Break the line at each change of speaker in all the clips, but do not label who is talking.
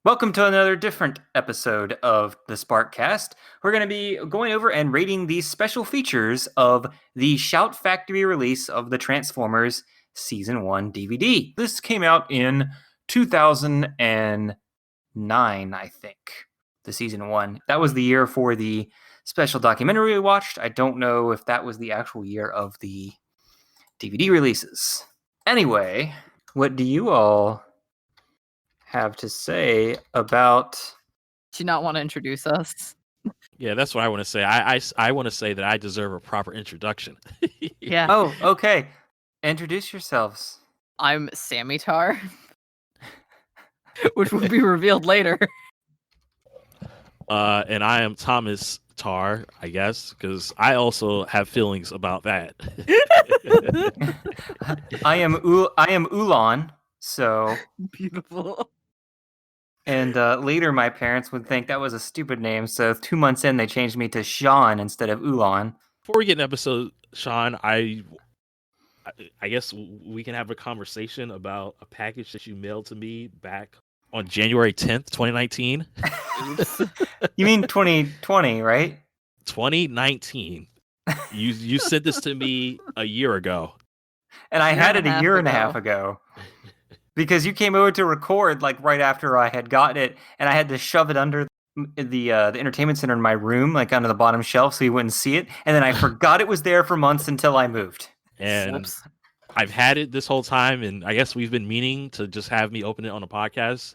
Welcome to another different episode of the Sparkcast. We're going to be going over and rating the special features of the Shout Factory release of the Transformers Season 1 DVD. This came out in 2009, I think, the Season 1. That was the year for the special documentary we watched. I don't know if that was the actual year of the DVD releases. Anyway, what do you all have to say about...
Do you not want to introduce us?
Yeah, that's what I want to say. I want to say that I deserve a proper introduction.
Yeah.
Oh, okay. Introduce yourselves.
I'm Sammy Tar, which will be revealed later.
And I am Thomas Tar, I guess, because I also have feelings about that.
I am Ulan, so...
Beautiful.
And later my parents would think that was a stupid name, so 2 months in they changed me to Shawn instead of Ulan.
Before we get an episode, Shawn, I guess we can have a conversation about a package that you mailed to me back on January 10th, 2019.
You mean 2020, right?
2019. You sent this to me a year ago.
And I had it a year and a half ago. Because you came over to record like right after I had gotten it, and I had to shove it under the entertainment center in my room, like under the bottom shelf, so you wouldn't see it. And then I forgot it was there for months until I moved.
And
Whoops.
I've had it this whole time, and I guess we've been meaning to just have me open it on a podcast,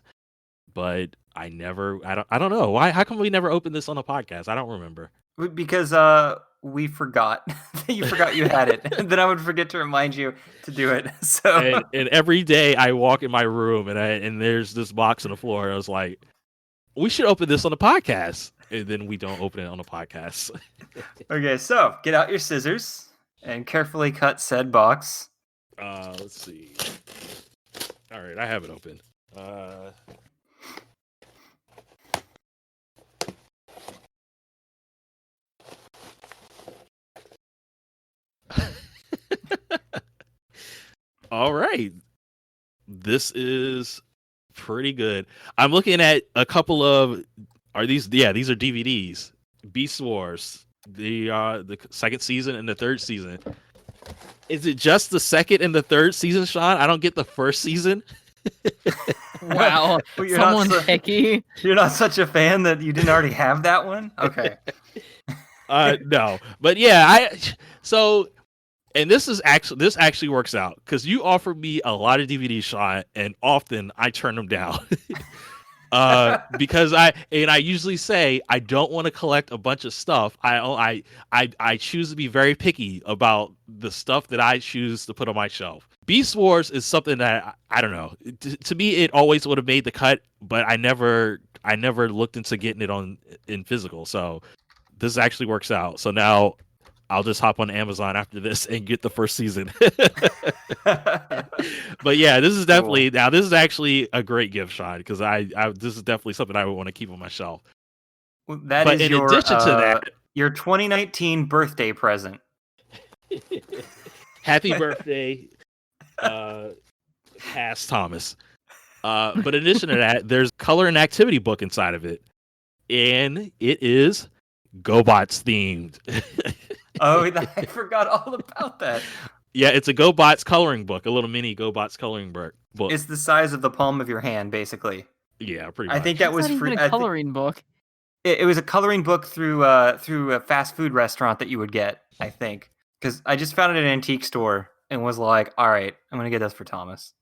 but I don't know why. How come we never opened this on a podcast? I don't remember.
Because we forgot. You forgot you had it. And then I would forget to remind you to do it. So
and every day I walk in my room and there's this box on the floor. I was like, we should open this on the podcast. And then we don't open it on the podcast.
Okay, so get out your scissors and carefully cut said box.
Let's see. All right, I have it open. All right. This is pretty good. I'm looking at a couple of these are DVDs. Beast Wars, the second season and the third season. Is it just the second and the third season, Shawn? I don't get the first season.
Wow.
Well,
Someone's picky.
You're not such a fan that you didn't already have that one? Okay.
No. But yeah, and this actually works out because you offer me a lot of DVDs, Shawn, and often I turn them down. Because I usually say I don't want to collect a bunch of stuff. I choose to be very picky about the stuff that I choose to put on my shelf. Beast Wars is something that I don't know. To me, it always would have made the cut, but I never looked into getting it in physical. So this actually works out. So now I'll just hop on Amazon after this and get the first season. But yeah, this is definitely cool. Now this is actually a great gift, Shawn, because this is definitely something I would want to keep on my shelf.
Well,
but in addition to that,
your 2019 birthday present.
Happy birthday, past Thomas. But in addition to that, there's color and activity book inside of it, and it is GoBots themed.
Oh, I forgot all about that.
Yeah, it's a GoBots coloring book, a little mini GoBots coloring book.
It's the size of the palm of your hand, basically.
Yeah, pretty much.
I think that was
free. A coloring book.
It was a coloring book through a fast food restaurant that you would get, I think. Because I just found it at an antique store and was like, all right, I'm going to get this for Thomas.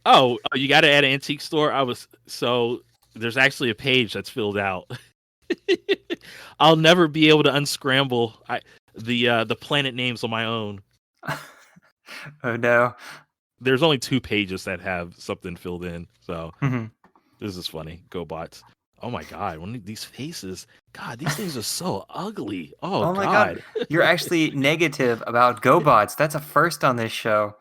Oh, you got it at an antique store? So there's actually a page that's filled out. I'll never be able to unscramble the planet names on my own.
Oh no.
There's only 2 pages that have something filled in. So This is funny. GoBots. Oh my god, one of these faces. God, these things are so ugly. Oh
my god. You're actually negative about GoBots. That's a first on this show.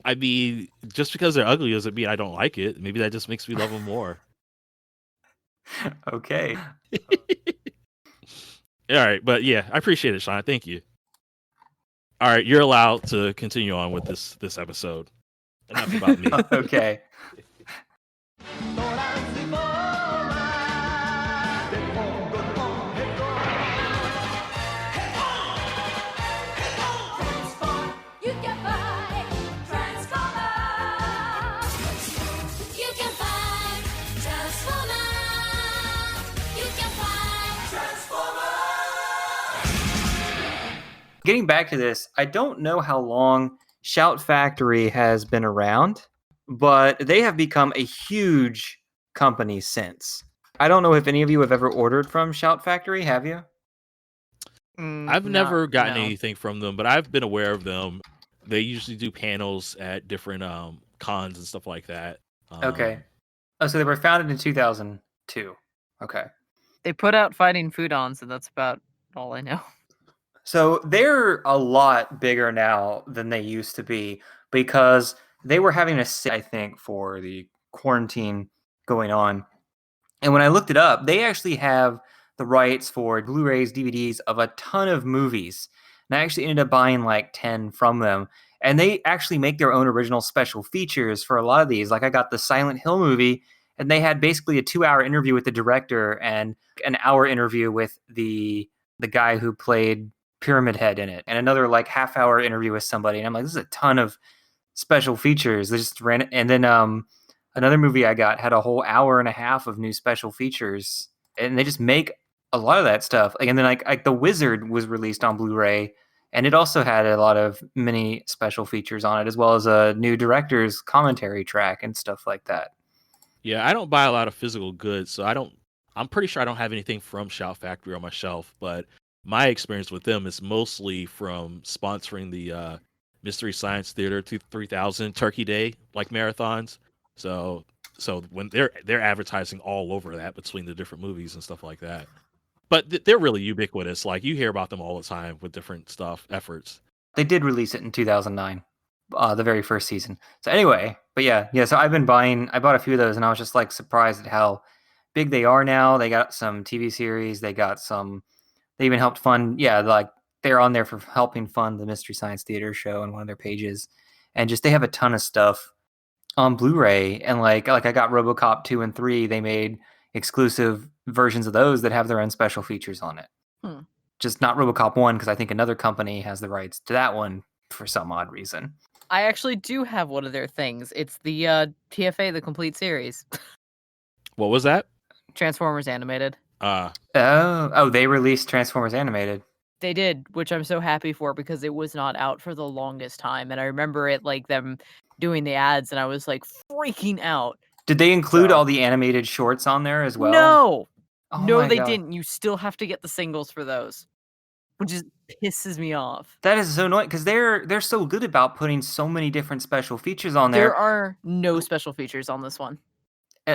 I mean, just because they're ugly doesn't mean I don't like it. Maybe that just makes me love them more.
Okay.
All right, but yeah, I appreciate it, Shawn. Thank you. All right, you're allowed to continue on with this episode. Enough about me.
Okay. Getting back to this, I don't know how long Shout Factory has been around, but they have become a huge company since. I don't know if any of you have ever ordered from Shout Factory, have you?
I've never gotten
no.
anything from them, but I've been aware of them. They usually do panels at different cons and stuff like that.
Okay. Oh, so they were founded in 2002. Okay.
They put out Fighting Foodons, and that's about all I know.
So they're a lot bigger now than they used to be because they were having a sit, I think, for the quarantine going on. And when I looked it up, they actually have the rights for Blu-rays, DVDs of a ton of movies. And I actually ended up buying like 10 from them. And they actually make their own original special features for a lot of these. Like I got the Silent Hill movie, and they had basically a 2-hour interview with the director and an hour interview with the guy who played Pyramid Head in it, and another like half-hour interview with somebody. And I'm like, this is a ton of special features. They just ran, and then another movie I got had a whole hour and a half of new special features, and they just make a lot of that stuff. Like, and then like The Wizard was released on Blu-ray, and it also had a lot of mini special features on it, as well as a new director's commentary track and stuff like that.
Yeah, I don't buy a lot of physical goods, so I'm pretty sure I don't have anything from Shout Factory on my shelf, but my experience with them is mostly from sponsoring the Mystery Science Theater 3000 Turkey Day like marathons. So when they're advertising all over that between the different movies and stuff like that. But they're really ubiquitous. Like you hear about them all the time with different efforts.
They did release it in 2009, the very first season. So anyway, but yeah. So I bought a few of those, and I was just like surprised at how big they are now. They got some TV series. They even helped fund, like they're on there for helping fund the Mystery Science Theater show on one of their pages. And just, they have a ton of stuff on Blu-ray. And like I got RoboCop 2 and 3. They made exclusive versions of those that have their own special features on it. Just not RoboCop 1, because I think another company has the rights to that one for some odd reason.
I actually do have one of their things. It's the TFA, the complete series.
What was that?
Transformers Animated.
They released Transformers Animated.
They did, which I'm so happy for because it was not out for the longest time. And I remember it like them doing the ads, and I was like freaking out.
Did they include all the animated shorts on there as well?
No.
Oh
No,
my
they
God.
didn't. You still have to get the singles for those, which just pisses me off.
That is so annoying because they're so good about putting so many different special features on there.
There are no special features on this one.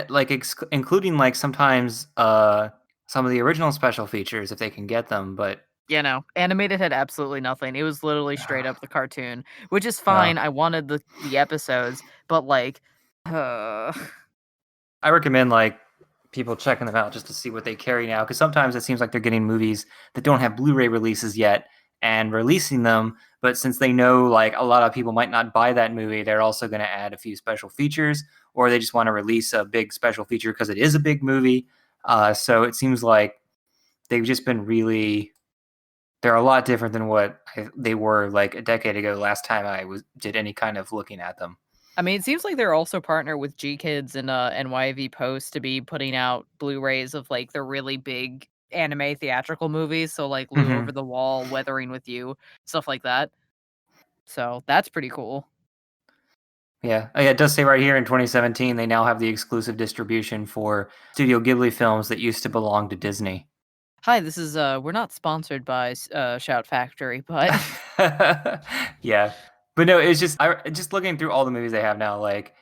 Like including like sometimes some of the original special features if they can get them, but
Yeah, no. Animated had absolutely nothing. It was literally straight up the cartoon, which is fine. I wanted the episodes, but like
I recommend like people checking them out just to see what they carry now, because sometimes it seems like they're getting movies that don't have Blu-ray releases yet and releasing them, but since they know like a lot of people might not buy that movie, they're also going to add a few special features, or they just want to release a big special feature because it is a big movie. So it seems like they've just been they're a lot different than what they were like a decade ago last time I did any kind of looking at them.
I mean, it seems like they're also partnered with G Kids and NYV Post to be putting out Blu-rays of like the really big anime theatrical movies. So like Lou Over the Wall, Weathering with You, stuff like that. So that's pretty cool.
Yeah. Oh, yeah, it does say right here in 2017 they now have the exclusive distribution for Studio Ghibli films that used to belong to Disney.
Hi, this is we're not sponsored by Shout Factory, but
yeah. But no, it's just looking through all the movies they have now. Like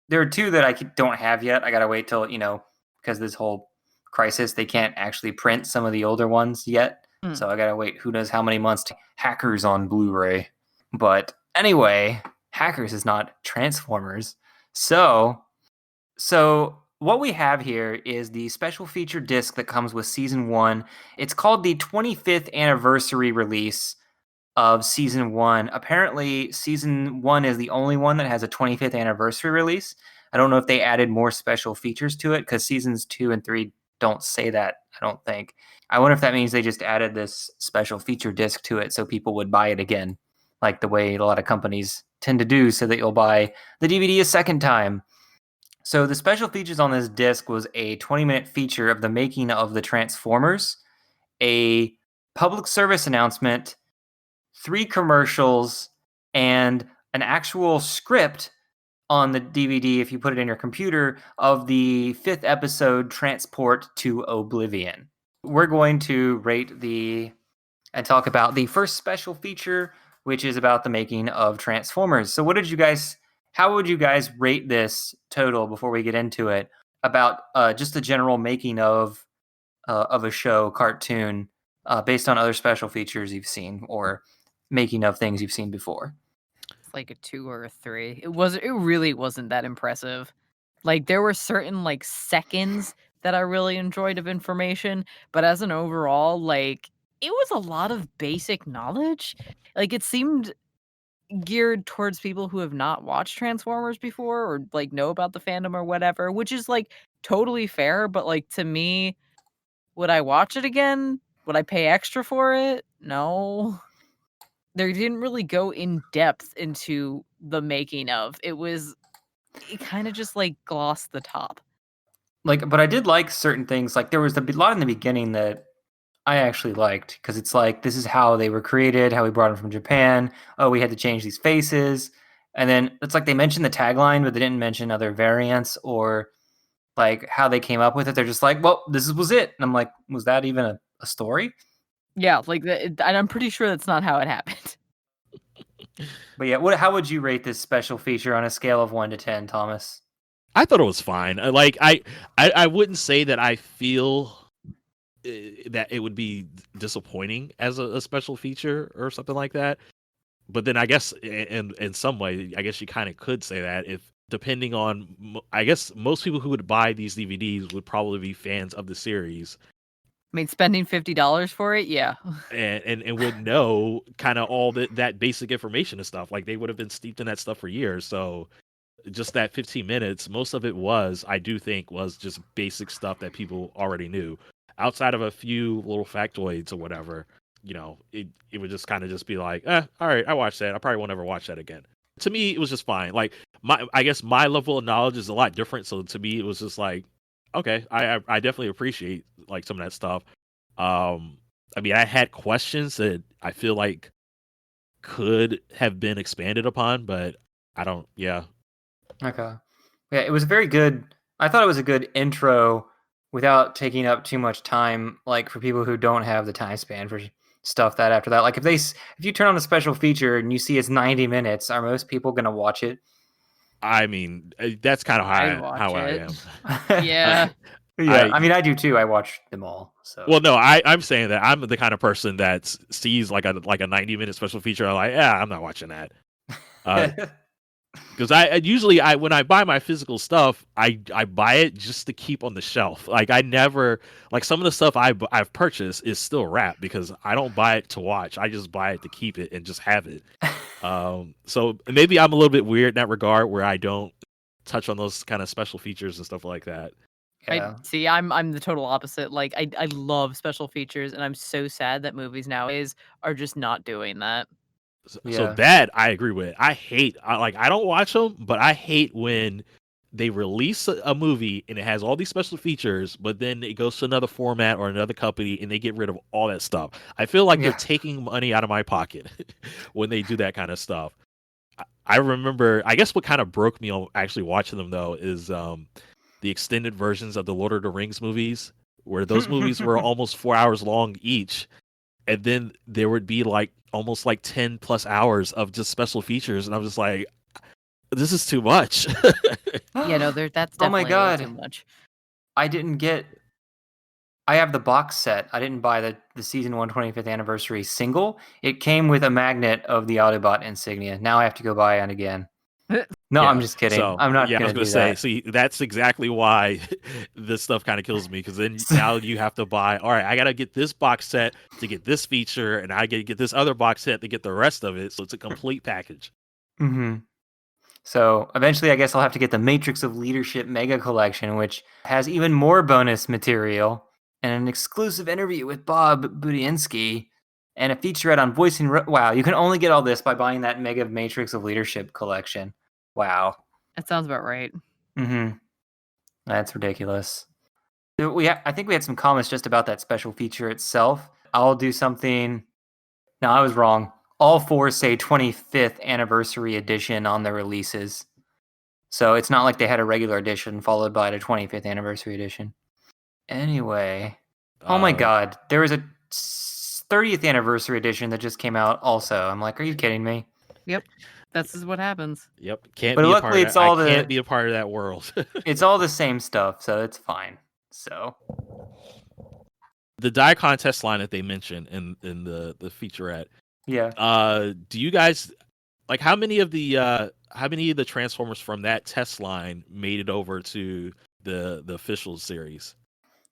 there are two that I don't have yet. I gotta wait till because this whole crisis, they can't actually print some of the older ones yet. So I gotta wait. Who knows how many months to Hackers on Blu-ray. But anyway, Hackers is not Transformers. So what we have here is the special feature disc that comes with season 1. It's called the 25th anniversary release of season 1. Apparently, season 1 is the only one that has a 25th anniversary release. I don't know if they added more special features to it, because seasons 2 and 3 don't say that, I don't think. I wonder if that means they just added this special feature disc to it so people would buy it again, like the way a lot of companies tend to do, so that you'll buy the DVD a second time. So the special features on this disc was a 20-minute feature of the making of the Transformers, a public service announcement, 3 commercials, and an actual script on the DVD, if you put it in your computer, of the 5th episode, Transport to Oblivion. We're going to rate and talk about the first special feature, which is about the making of Transformers. So how would you guys rate this total before we get into it, about just the general making of a show, cartoon, based on other special features you've seen or making of things you've seen before?
It's like a 2 or a 3. It really wasn't that impressive. Like, there were certain, like, seconds that I really enjoyed of information, but as an overall, like, it was a lot of basic knowledge. Like, it seemed geared towards people who have not watched Transformers before or, like, know about the fandom or whatever, which is, like, totally fair, but, like, to me, would I watch it again? Would I pay extra for it? No. They didn't really go in depth into the making of. It kinda just, like, glossed the top.
But I did like certain things. Like, there was a lot in the beginning that I actually liked, because it's like, this is how they were created, how we brought them from Japan. Oh, we had to change these faces. And then it's like they mentioned the tagline, but they didn't mention other variants or like how they came up with it. They're just like, well, was it. And I'm like, was that even a story?
Yeah, like, and I'm pretty sure that's not how it happened.
But yeah, how would you rate this special feature on a scale of 1 to 10, Thomas?
I thought it was fine. I wouldn't say that I feel that it would be disappointing as a special feature or something like that. But then I guess in some way, I guess you kind of could say that, if depending on, I guess most people who would buy these DVDs would probably be fans of the series.
I mean, spending $50 for it, yeah.
And would know kind of all that basic information and stuff. Like, they would have been steeped in that stuff for years. So just that 15 minutes, most of it I do think was just basic stuff that people already knew. Outside of a few little factoids or whatever, it would just kind of just be like, all right, I watched that. I probably won't ever watch that again. To me, it was just fine. Like, I guess my level of knowledge is a lot different. So to me, it was just like, okay, I definitely appreciate like some of that stuff. I mean, I had questions that I feel like could have been expanded upon, but I don't. Yeah,
Okay. Yeah, it was very good. I thought it was a good intro without taking up too much time, like for people who don't have the time span for stuff that after that. Like, if you turn on a special feature and you see it's 90 minutes, are most people going to watch it?
I mean, that's kind of
I'd
how
watch
I
it.
am.
Yeah.
Yeah, I mean, I do too. I watch them all. So
Well, no, I'm saying that I'm the kind of person that sees like a 90-minute special feature. I'm like, yeah, I'm not watching that. Because I usually when I buy my physical stuff, I buy it just to keep on the shelf. Like, I never, like, some of the stuff I've purchased is still wrapped because I don't buy it to watch. I just buy it to keep it and just have it. So maybe I'm a little bit weird in that regard, where I don't touch on those kind of special features and stuff like that.
yeah.
I'm the total opposite. Like, I love special features, and I'm so sad that movies nowadays are just not doing that.
So
Yeah.
that I agree with. I don't watch them, but I hate when they release a movie and it has all these special features, but then it goes to another format or another company and they get rid of all that stuff. I feel like they're
Yeah.
taking money out of my pocket when they do that kind of stuff. I remember, I guess what kind of broke me on actually watching them though is the extended versions of the Lord of the Rings movies, where those movies were almost 4 hours long each. And then there would be like almost like 10 plus hours of just special features. And I'm just like, this is too much.
Yeah, no, that's
Oh my
definitely a little
God.
too much.
I have the box set. I didn't buy the season 1 25th anniversary single. It came with a magnet of the Autobot insignia. Now I have to go buy it again. No, I'm
Yeah.
just kidding.
So
I'm not
yeah, I
going
was
to
gonna
do
say,
that.
see, that's exactly why this stuff kind of kills me, because then now you have to buy. All right, I gotta get this box set to get this feature, and I gotta get this other box set to get the rest of it. So it's a complete package.
Mm-hmm. So eventually, I guess I'll have to get the Matrix of Leadership Mega Collection, which has even more bonus material and an exclusive interview with Bob Budiansky and a featurette on voicing. Wow, you can only get all this by buying that Mega Matrix of Leadership collection. Wow.
That sounds about right.
Mm-hmm. That's ridiculous. I think we had some comments just about that special feature itself. I'll do something. No, I was wrong. all four say 25th anniversary edition on their releases. So it's not like they had a regular edition followed by the 25th anniversary edition. Anyway, oh my god, there was a 30th anniversary edition that just came out also. I'm like, are you kidding me?
Yep. This is what happens.
Yep. Can't
But
be a part
luckily
of
it's
that.
all
I can't
the
be a part of that world.
it's all the same stuff, so it's fine. So
the die contest line that they mentioned in the featurette.
yeah.
Do you guys like how many of the Transformers from that test line made it over to the official series?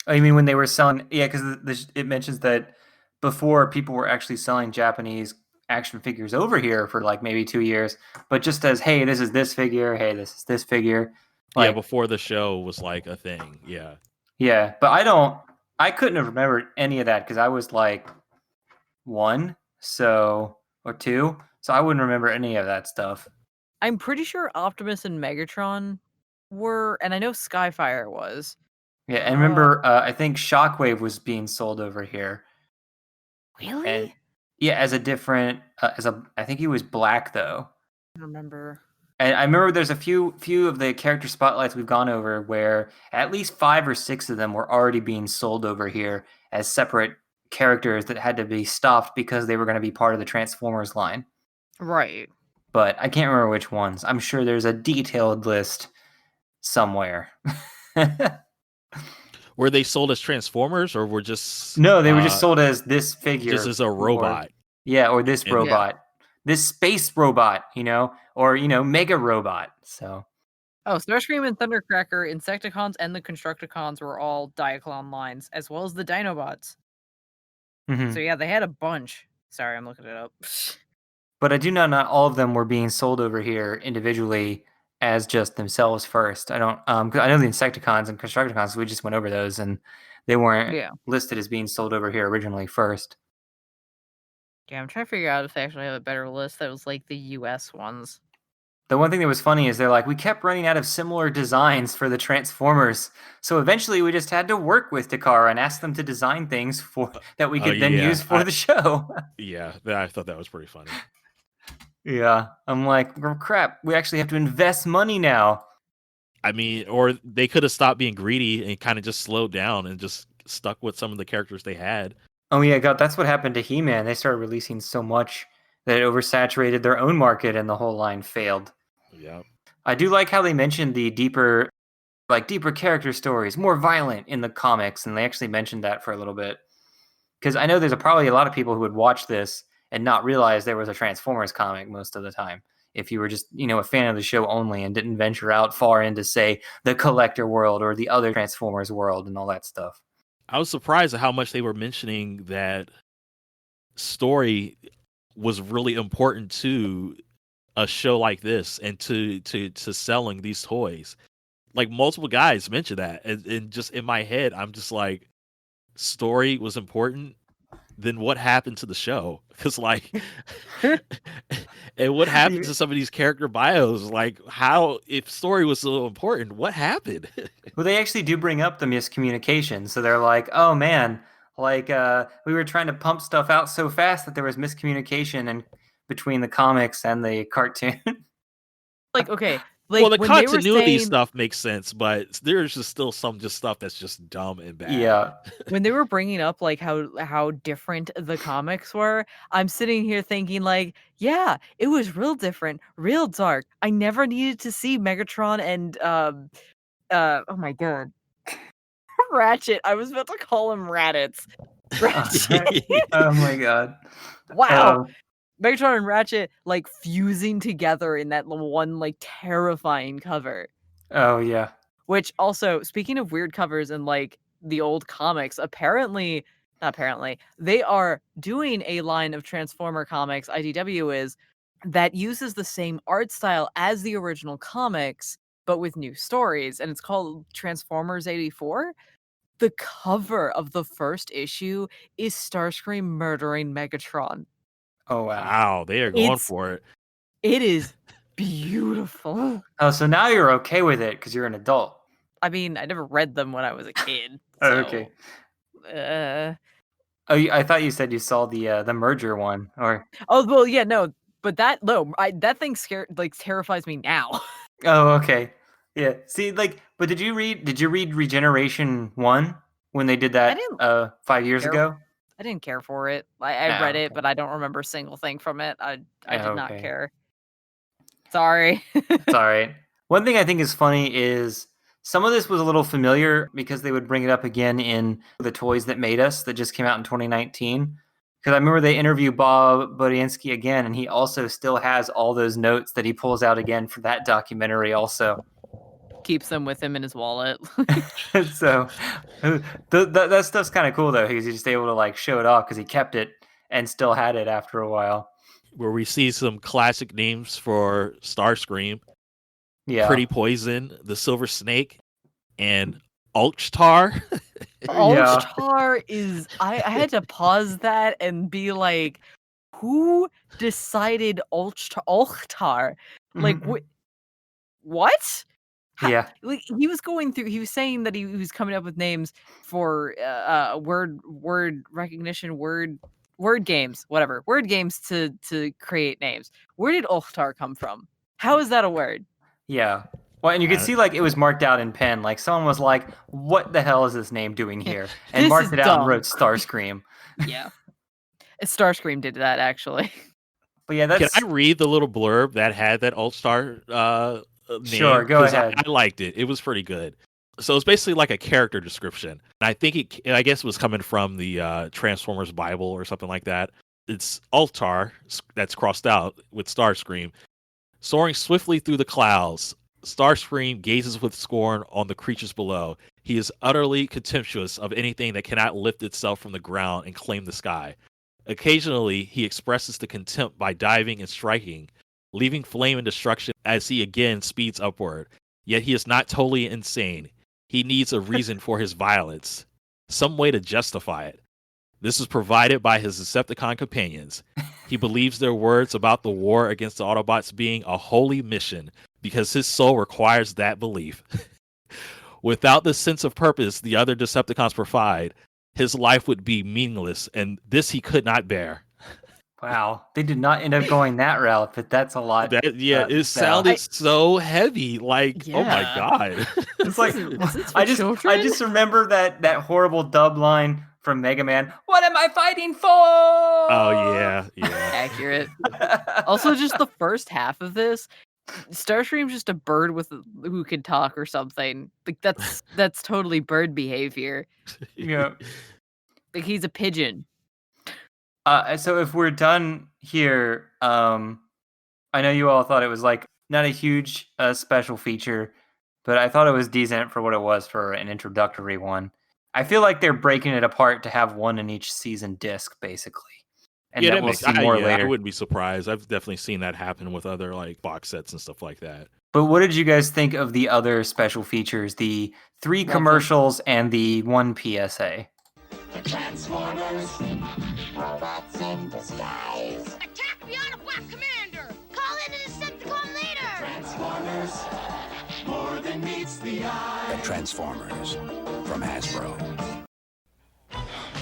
Oh, you mean when they were selling? Yeah, because it mentions that before people were actually selling Japanese action figures over here for like maybe 2 years, but just as, hey, this is this figure, hey, this is this figure.
Yeah,
Like,
before the show was like a thing. Yeah.
yeah, but I couldn't have remembered any of that because I was like 1, or 2, so I wouldn't remember any of that stuff.
I'm pretty sure Optimus and Megatron were, and I know Skyfire was.
Yeah, and remember, I think Shockwave was being sold over here.
Really?
And yeah, as a different, I think he was black though.
I don't remember.
And I remember there's a few of the character spotlights we've gone over where at least 5 or 6 of them were already being sold over here as separate characters that had to be stopped because they were going to be part of the Transformers line.
Right.
But I can't remember which ones. I'm sure there's a detailed list somewhere.
Were they sold as Transformers or were just
No, they were just sold as this figure.
just as a robot?
Or this
And-
robot. This space robot, or mega robot. So
Oh, Starscream and Thundercracker, Insecticons, and the Constructicons were all Diaclone lines, as well as the Dinobots. So yeah, they had a bunch. Sorry, I'm looking it up.
But I do know not all of them were being sold over here individually as just themselves first. I don't 'cause I know the Insecticons and Constructicons, we just went over those and they weren't
Yeah.
listed as being sold over here originally first.
Yeah, I'm trying to figure out if they actually have a better list that was like the US ones.
The one thing that was funny is they're like, we kept running out of similar designs for the Transformers, so eventually we just had to work with Takara and ask them to design things that we could then use for the show.
Yeah, I thought that was pretty funny.
Yeah, I'm like, well, crap, we actually have to invest money now.
I mean, or they could have stopped being greedy and kind of just slowed down and just stuck with some of the characters they had.
Oh yeah, God, that's what happened to He-Man. They started releasing so much that it oversaturated their own market and the whole line failed.
Yeah.
I do like how they mentioned the deeper character stories, more violent in the comics, and they actually mentioned that for a little bit. Because I know there's probably a lot of people who would watch this and not realize there was a Transformers comic most of the time. If you were just, a fan of the show only and didn't venture out far into, say, the Collector world or the other Transformers world and all that stuff.
I was surprised at how much they were mentioning that story was really important to a show like this and to selling these toys. Like multiple guys mentioned that, and just in my head, I'm just like, story was important. Then what happened to the show? Because and what happened to some of these character bios? Like, how, if story was so important, what happened?
Well, they actually do bring up the miscommunication. So they're like, oh man, we were trying to pump stuff out so fast that there was miscommunication and between the comics and the cartoon.
Okay.
Well, the
when they were
continuity
saying,
stuff makes sense, but there's just still some stuff that's just dumb and bad.
Yeah.
When they were bringing up how different the comics were, I'm sitting here thinking yeah, it was real different, real dark. I never needed to see Megatron and oh my god, Ratchet. I was about to call him Raditz. Ratchet.
Oh my god.
Wow. Megatron and Ratchet fusing together in that one terrifying cover.
Oh yeah.
Which also, speaking of weird covers and the old comics, not apparently, they are doing a line of Transformer comics, IDW is, that uses the same art style as the original comics, but with new stories, and it's called Transformers 84. The cover of the first issue is Starscream murdering Megatron.
Oh wow.
Wow, they are going for it.
It is beautiful.
Oh, so now you're okay with it because you're an adult.
I mean, I never read them when I was a kid.
Oh,
So,
okay. Oh, I thought you said you saw the merger one, or
Oh well, yeah, no, but that that thing terrifies me now.
oh, okay, yeah. See, like, but did you read Regeneration 1 when they did
I
that
didn't
5 years
care.
ago?
I didn't care for it. I read
Oh,
it,
okay.
but I don't remember a single thing from it. I did
Oh,
not
okay.
care. Sorry.
It's all right. One thing I think is funny is some of this was a little familiar because they would bring it up again in The Toys That Made Us that just came out in 2019. Because I remember they interview Bob Budiansky again, and he also still has all those notes that he pulls out again for that documentary also.
Keeps them with him in his wallet.
So that stuff's kind of cool, though. He's just able to like show it off because he kept it and still had it after a while.
Where we see some classic names for Starscream,
Yeah.
Pretty Poison, the Silver Snake, and Ulchtar.
Yeah.
Ulchtar is I had to pause that and be like, who decided Ulchtar? Like what?
Yeah.
Like he was going through he was saying that he was coming up with names for word recognition, word games, whatever. Word games to create names. Where did Ulchtar come from? How is that a word?
Yeah. Well, and you could see like it was marked out in pen. Like someone was like, "What the hell is this name doing here?" And
This
marked
is
it out and
dumb.
wrote Starscream.
Yeah. Starscream did that actually.
But yeah,
Can
that's
I read the little blurb that had that Ulchtar name?
sure. Go
'Cause
ahead.
I liked it. It was pretty good. So it's basically like a character description. And I think I guess it was coming from the Transformers Bible or something like that. It's Ultar that's crossed out with Starscream. Soaring swiftly through the clouds, Starscream gazes with scorn on the creatures below. He is utterly contemptuous of anything that cannot lift itself from the ground and claim the sky. Occasionally, he expresses the contempt by diving and striking, leaving flame and destruction as he again speeds upward. Yet he is not totally insane. He needs a reason for his violence, some way to justify it. This is provided by his Decepticon companions. He believes their words about the war against the Autobots being a holy mission because his soul requires that belief. Without the sense of purpose the other Decepticons provide, his life would be meaningless, and this he could not bear.
Wow, they did not end up going that route, but that's a lot.
It sounded so heavy. Like, oh my
Yeah.
god!
It's like
Is this for
I
children?
just remember that horrible dub line from Mega Man. What am I fighting for?
Oh yeah.
Accurate. Also, just the first half of this, Starscream's just a bird with who can talk or something. Like that's totally bird behavior.
Yeah.
Like he's a pigeon.
So if we're done here, I know you all thought it was like not a huge special feature, but I thought it was decent for what it was for an introductory one. I feel like they're breaking it apart to have one in each season disc, basically, and that we'll see more later.
I wouldn't be surprised. I've definitely seen that happen with other like box sets and stuff like that.
But what did you guys think of the other special features, the 3 commercials and the 1 PSA?
The Transformers, robots in disguise.
Attack the Autobot Commander! Call in a Decepticon leader!
Transformers, more than meets the eye.
The Transformers from Hasbro.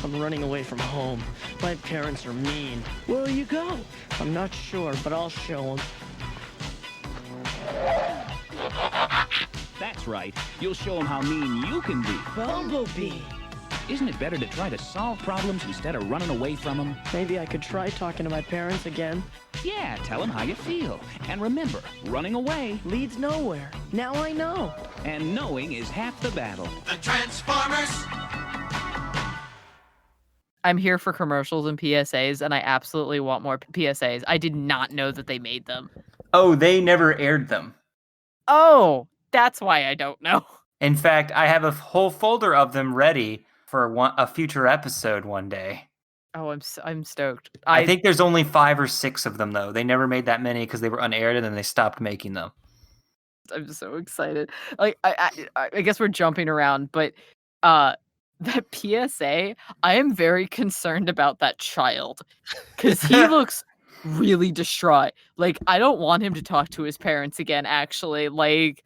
I'm running away from home. My parents are mean. Where will you go? I'm not sure, but I'll show them.
That's right. You'll show them how mean you can be.
Bumblebee!
Isn't it better to try to solve problems instead of running away from them?
Maybe I could try talking to my parents again.
Yeah, tell them how you feel. And remember, running away
Leads nowhere. Now I know.
and knowing is half the battle.
The Transformers.
I'm here for commercials and PSAs, and I absolutely want more PSAs. I did not know that they made them.
Oh, they never aired them.
Oh, that's why I don't know.
In fact, I have a whole folder of them ready for a future episode one day.
Oh, I'm stoked.
I think there's only 5 or 6 of them, though. They never made that many because they were unaired, and then they stopped making them.
I'm so excited. Like I guess we're jumping around, but that PSA, I am very concerned about that child because he looks really distraught. Like I don't want him to talk to his parents again. Actually, like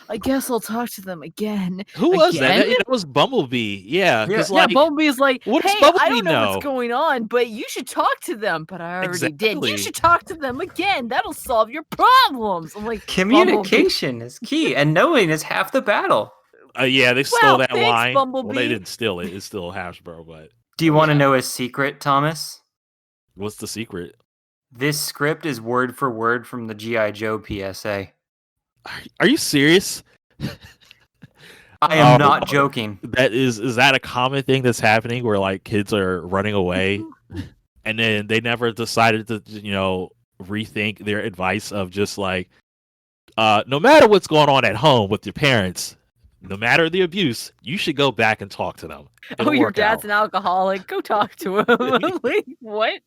I guess I'll talk to them again.
Who was that?
Again?
That was Bumblebee. Yeah, because
Yeah,
like,
Bumblebee's like,
what does
hey, I
Bumblebee
don't know what's
know?
going on, but you should talk to them. But I already did. You
Exactly.
should talk to them again. That'll solve your problems. I'm like, Bumblebee.
Communication is key, and knowing is half the battle.
Yeah, they stole that
thanks,
line. Well, they
Bumblebee.
didn't steal it. It's still Hasbro, but
Do you want to
Yeah.
know a secret, Thomas?
what's the secret?
This script is word for word from the G.I. Joe PSA.
Are you serious?
I am
Oh,
not joking.
That is that a common thing that's happening where like kids are running away and then they never decided to, rethink their advice of just like, no matter what's going on at home with your parents, no matter the abuse, you should go back and talk to them. It'll
your
work
dad's
out.
an alcoholic. Go talk to him. I'm like, what?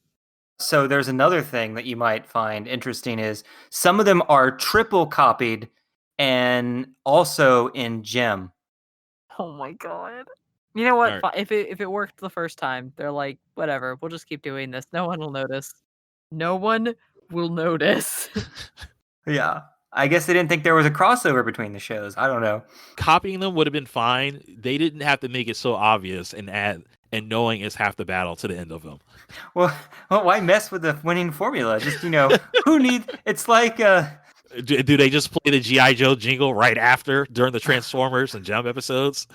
So there's another thing that you might find interesting is some of them are triple copied and also in gem.
Oh my god. You know what?
Alright.
If it worked the first time, they're like, whatever. We'll just keep doing this. No one will notice. No one will notice.
Yeah. I guess they didn't think there was a crossover between the shows. I don't know.
Copying them would have been fine. They didn't have to make it so obvious and knowing is half the battle to the end of them.
Well, why mess with the winning formula? Just, who needs it's like
Do they just play the G.I. Joe jingle right after during the Transformers and Gem episodes?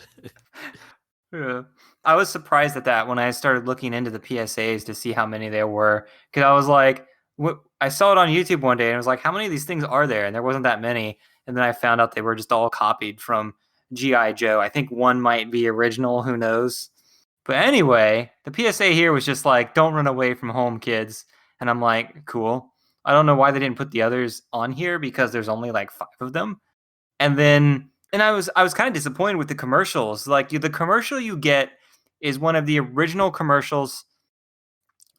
Yeah. I was surprised at that when I started looking into the PSAs to see how many there were. Because I was like, I saw it on YouTube one day and I was like, how many of these things are there? And there wasn't that many. And then I found out they were just all copied from G.I. Joe. I think one might be original. Who knows? But anyway, the PSA here was just like, don't run away from home, kids. And I'm like, cool. I don't know why they didn't put the others on here because there's only like 5 of them. And I was kind of disappointed with the commercials. Like the commercial you get is one of the original commercials.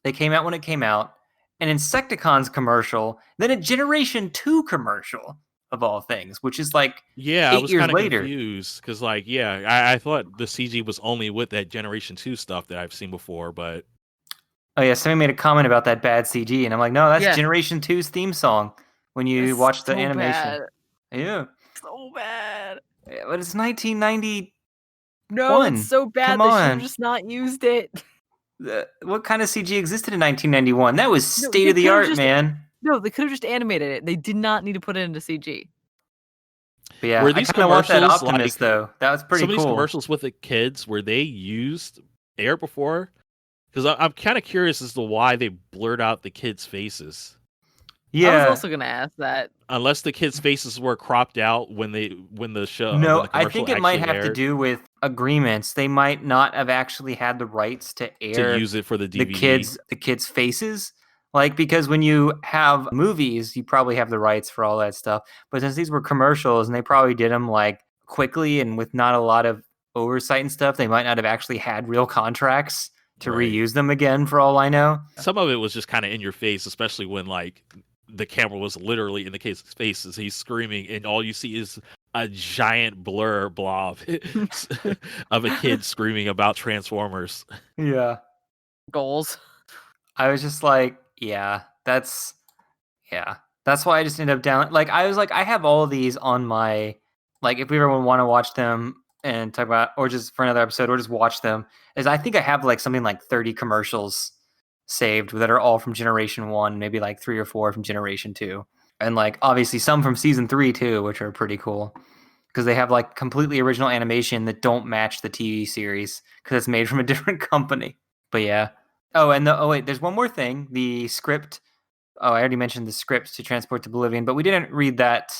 They came out when it came out, an Insecticons commercial, then a Generation 2 commercial of all things, which is like
Yeah, I
8
was
years
kind of
later.
confused because, like, yeah, I thought the CG was only with that Generation 2 stuff that I've seen before, but
Oh yeah, somebody made a comment about that bad CG, and I'm like, no, that's
Yeah.
Generation 2's theme song when you
It's
watch the
so
animation.
bad.
Yeah.
So bad.
Yeah, but it's 1990.
No, it's so bad.
Come
They should
on.
have just not used it.
What kind of CG existed in 1991? That was
No,
state
they
of the
could've
art,
just-
man.
No, they could have just animated it. They did not need to put it into CG.
But yeah,
were
I
these
kind of want that
commercials
Optimus
like
though. That was pretty
some of these
cool.
commercials with the kids? Were they aired before? Because I'm kind of curious as to why they blurred out the kids' faces.
I was
Yeah.
also gonna ask that.
Unless the kids' faces were cropped out when the show. when
No,
the
I
commercial
think it might
actually
have to
aired,
do with agreements. They might not have actually had the rights to
to
air
use it for the DVD.
the kids' faces. Like, because when you have movies, you probably have the rights for all that stuff. But since these were commercials and they probably did them like quickly and with not a lot of oversight and stuff, they might not have actually had real contracts to
Right.
reuse them again, for all I know.
Some of it was just kind of in your face, especially when like the camera was literally in the kid's face as he's screaming, and all you see is a giant blur blob of a kid screaming about Transformers.
Yeah.
Goals.
I was just like, that's why I just ended up down. Like, I was like, I have all of these on my, like, if we ever want to watch them and talk about, or just for another episode, or just watch them, is I think I have like something like 30 commercials saved that are all from Generation 1, maybe like 3 or 4 from Generation 2. And like, obviously some from Season 3 too, which are pretty cool. Because they have like completely original animation that don't match the TV series because it's made from a different company. But yeah. Oh, and wait, there's one more thing. The script. Oh, I already mentioned the script to Transport to Oblivion, but we didn't read that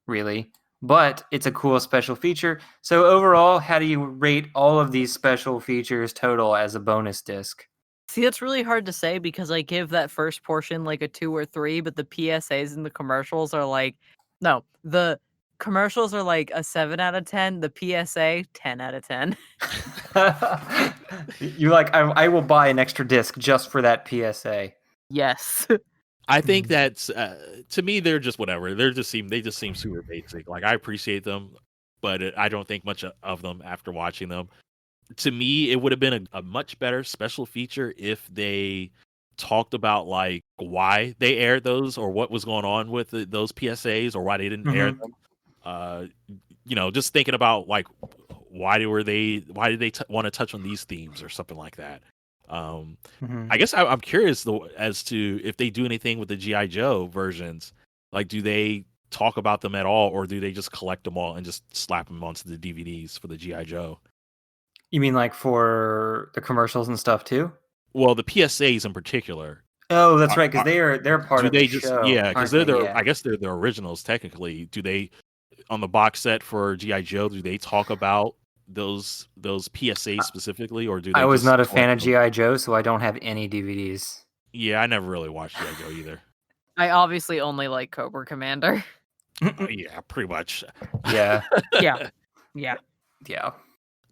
really. But it's a cool special feature. So overall, how do you rate all of these special features total as a bonus disc?
See, it's really hard to say because I give that first portion like a 2 or 3, but the PSAs and the commercials are like, no, the commercials are like a 7 out of 10. The PSA, 10 out of 10.
You're like, I will buy an extra disc just for that PSA.
Yes.
I think that's to me they're just whatever. They just seem super basic. Like I appreciate them, but I don't think much of them after watching them. To me, it would have been a much better special feature if they talked about like why they aired those or what was going on with those PSAs or why they didn't air them. Just thinking about like why did they want to touch on these themes or something like that. I guess I'm curious though as to if they do anything with the GI Joe versions. Like, do they talk about them at all, or do they just collect them all and just slap them onto the DVDs for the GI Joe?
You mean like for the commercials and stuff too?
Well, the PSAs in particular.
Oh, that's right, because they're part
Do
of the
they just
show.
because
aren't
they're
they?
I guess they're the originals technically. Do they on the box set for GI Joe? Do they talk about those PSAs specifically, or do they?
I was
just
not a fan of
collect them?
GI Joe, so I don't have any DVDs.
Yeah, I never really watched GI Joe either.
I obviously only like Cobra Commander.
Yeah, pretty much.
Yeah. Yeah.
Yeah.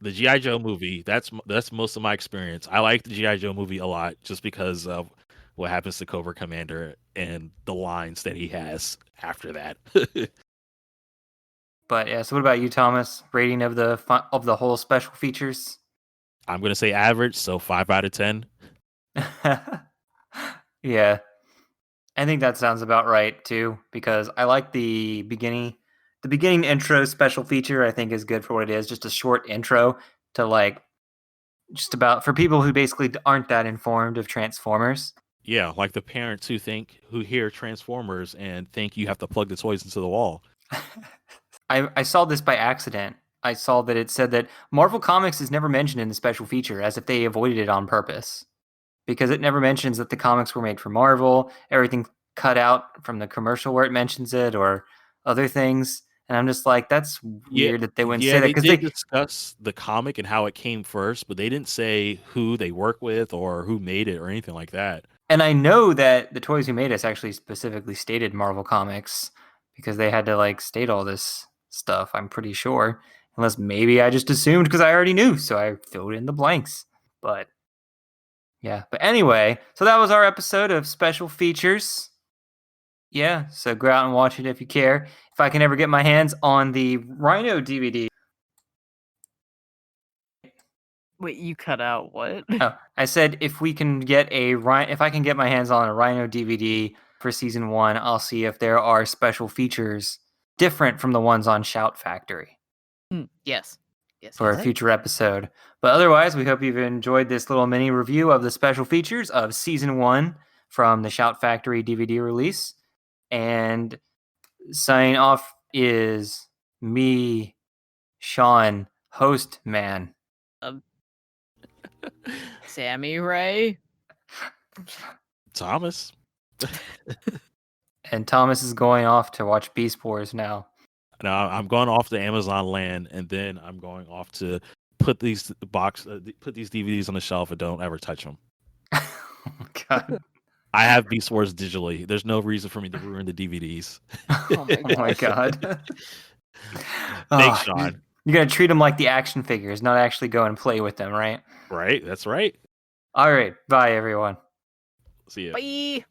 The GI Joe movie, that's most of my experience. I like the GI Joe movie a lot just because of what happens to Cobra Commander and the lines that he has after that.
But yeah, so what about you, Thomas? Rating of the whole special features?
I'm gonna say average, so 5 out of 10.
Yeah. I think that sounds about right too, because I like the beginning intro special feature. I think is good for what it is, just a short intro to like just about for people who basically aren't that informed of Transformers.
Yeah, like the parents who hear Transformers and think you have to plug the toys into the wall.
I saw this by accident. I saw that it said that Marvel Comics is never mentioned in the special feature, as if they avoided it on purpose, because it never mentions that the comics were made for Marvel. Everything cut out from the commercial where it mentions it or other things. And I'm just like, that's weird that they wouldn't say that,
They
because
did discuss the comic and how it came first, but they didn't say who they work with or who made it or anything like that.
And I know that the Toys Who Made Us actually specifically stated Marvel Comics because they had to like state all this stuff, I'm pretty sure. Unless maybe I just assumed because I already knew, so I filled in the blanks. But yeah. But anyway, so that was our episode of special features. Yeah, so go out and watch it if you care. If I can ever get my hands on the Rhino DVD.
Wait, you cut out what?
Oh, I said if I can get my hands on a Rhino DVD for season 1, I'll see if there are special features different from the ones on Shout Factory.
Yes.
For a future episode. But otherwise, we hope you've enjoyed this little mini review of the special features of season 1 from the Shout Factory DVD release. And signing off is me, Shawn, host man.
Sammy Ray.
Thomas.
And Thomas is going off to watch Beast Wars now.
Now I'm going off to Amazon Land, and then I'm going off to put these DVDs on the shelf and don't ever touch them.
Oh my God.
I have Beast Wars digitally. There's no reason for me to ruin the DVDs.
Oh my God.
Thanks, Shawn.
You're going to treat them like the action figures, not actually go and play with them, right?
Right, that's right.
All right. Bye, everyone.
See ya.
Bye.